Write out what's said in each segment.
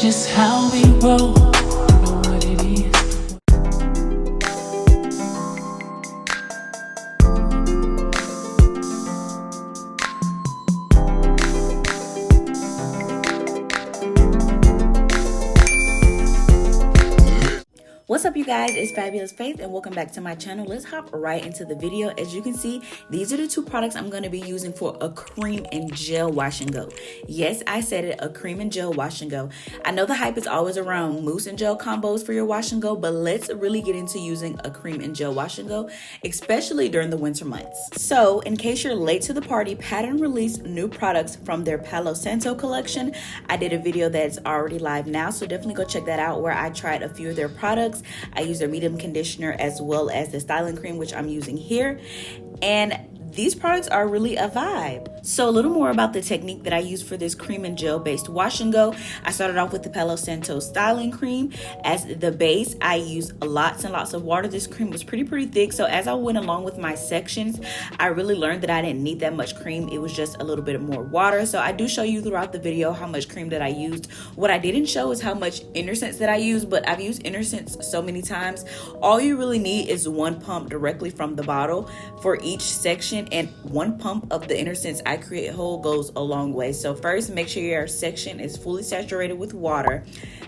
just how we roll. You know what it is. What's up, you guys? It's Fabulous Faith and welcome back to my channel. Let's hop right into the video. As you can see, these are the two products I'm going to be using for a cream and gel wash and go. Yes, I said it, a cream and gel wash and go. I know the hype is always around mousse and gel combos for your wash and go, but let's really get into using a cream and gel wash and go, especially during the winter months. So in case you're late to the party, Pattern released new products from their Palo Santo collection. I did a video that's already live now, so definitely go check that out where I tried a few of their products. I use their medium conditioner as well as the styling cream, which I'm using here. And these products are really a vibe. So a little more about the technique that I use for this cream and gel based wash and go. I started off with the Palo Santo Styling Cream. As the base, I used lots and lots of water. This cream was pretty thick. So as I went along with my sections, I really learned that I didn't need that much cream. It was just a little bit more water. So I do show you throughout the video how much cream that I used. What I didn't show is how much Innersense that I used, but I've used Innersense so many times. All you really need is one pump directly from the bottle for each section, and one pump of the Innersense I Create Whole goes a long way. So first, make sure your section is fully saturated with water,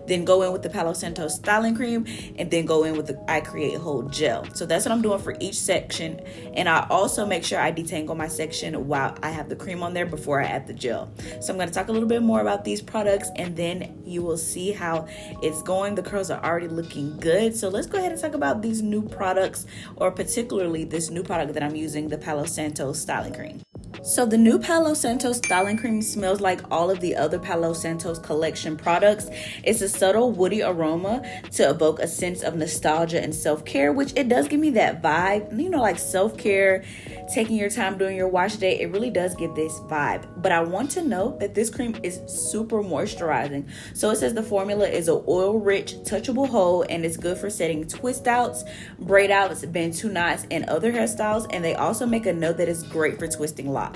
then go in with the Palo Santo Styling Cream, and then go in with the I Create Whole gel. So that's what I'm doing for each section, and I also make sure I detangle my section while I have the cream on there before I add the gel. So I'm going to talk a little bit more about these products, and then you will see how it's going. The curls are already looking good. So let's go ahead and talk about these new products, or particularly this new product that I'm using, the Palo Santo Styling Cream. So the new Palo Santo Styling Cream smells like all of the other Palo Santos collection products. It's a subtle woody aroma to evoke a sense of nostalgia and self-care, which it does give me that vibe, you know, like self-care, taking your time doing your wash day. It really does give this vibe. But I want to note that this cream is super moisturizing. So it says the formula is an oil-rich, touchable hold, and it's good for setting twist outs, braid outs, bantu knots, and other hairstyles. And they also make a note that it's great for twisting locks.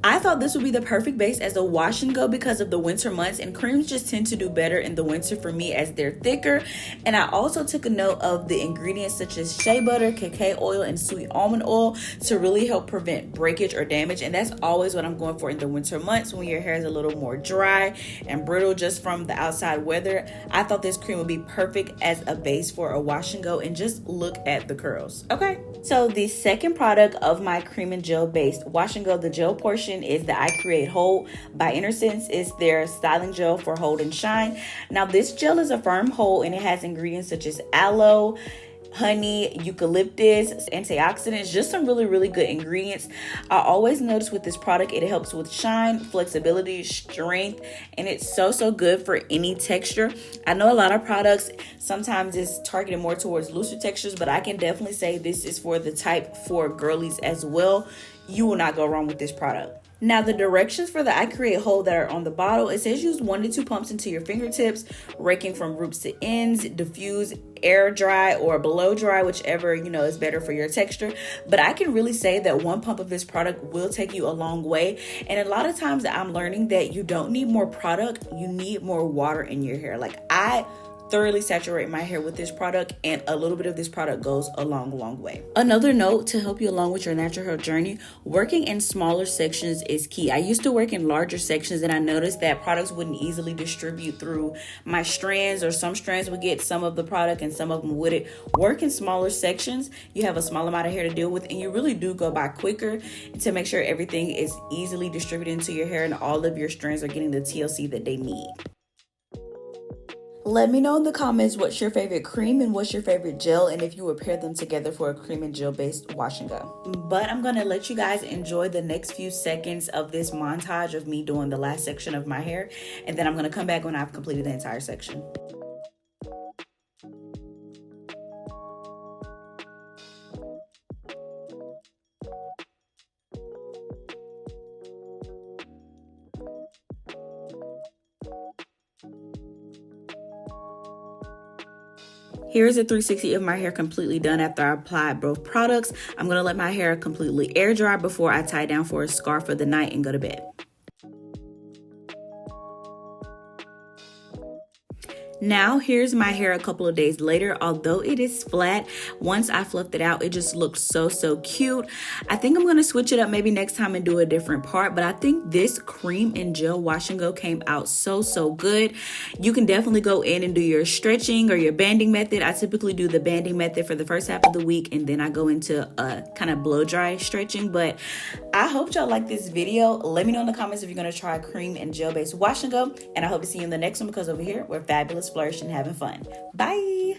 I thought this would be the perfect base as a wash and go because of the winter months, and creams just tend to do better in the winter for me as they're thicker. And I also took a note of the ingredients such as shea butter, cacao oil, and sweet almond oil to really help prevent breakage or damage. And that's always what I'm going for in the winter months when your hair is a little more dry and brittle just from the outside weather. I thought this cream would be perfect as a base for a wash and go, and just look at the curls. Okay, so the second product of my cream and gel based wash and go, the gel portion, is the I Create Hold by Innersense. It's their styling gel for hold and shine. Now this gel is a firm hold, and it has ingredients such as aloe, honey, eucalyptus, antioxidants, just some really good ingredients. I always notice with this product, it helps with shine, flexibility, strength, and it's so good for any texture. I know a lot of products sometimes is targeted more towards looser textures, but I can definitely say this is for the type for girlies as well. You will not go wrong with this product. Now the directions for the I Create Hold that are on the bottle, it says use 1 to 2 pumps into your fingertips, raking from roots to ends, diffuse, air dry, or blow dry, whichever is better for your texture. But I can really say that 1 pump of this product will take you a long way. And a lot of times I'm learning that you don't need more product, you need more water in your hair. Like, I thoroughly saturate my hair with this product, and a little bit of this product goes a long way. Another note to help you along with your natural hair journey, working in smaller sections is key. I used to work in larger sections, and I noticed that products wouldn't easily distribute through my strands, or some strands would get some of the product and some of them wouldn't. Work in smaller sections, you have a small amount of hair to deal with, and you really do go by quicker to make sure everything is easily distributed into your hair and all of your strands are getting the TLC that they need. Let me know in the comments what's your favorite cream and what's your favorite gel, and if you would pair them together for a cream and gel based wash and go. But I'm going to let you guys enjoy the next few seconds of this montage of me doing the last section of my hair, and then I'm going to come back when I've completed the entire section. Here's a 360 of my hair completely done after I applied both products. I'm going to let my hair completely air dry before I tie down for a scarf for the night and go to bed. Now here's my hair a couple of days later. Although it is flat, once I fluffed it out, it just looks so cute. I think I'm gonna switch it up maybe next time and do a different part, but I think this cream and gel wash and go came out so good. You can definitely go in and do your stretching or your banding method. I typically do the banding method for the first half of the week, and then I go into a kind of blow dry stretching. But I hope y'all like this video. Let me know in the comments if you're gonna try cream and gel based wash and go, and I hope to see you in the next one, because over here we're fabulous, flourishing, having fun. Bye.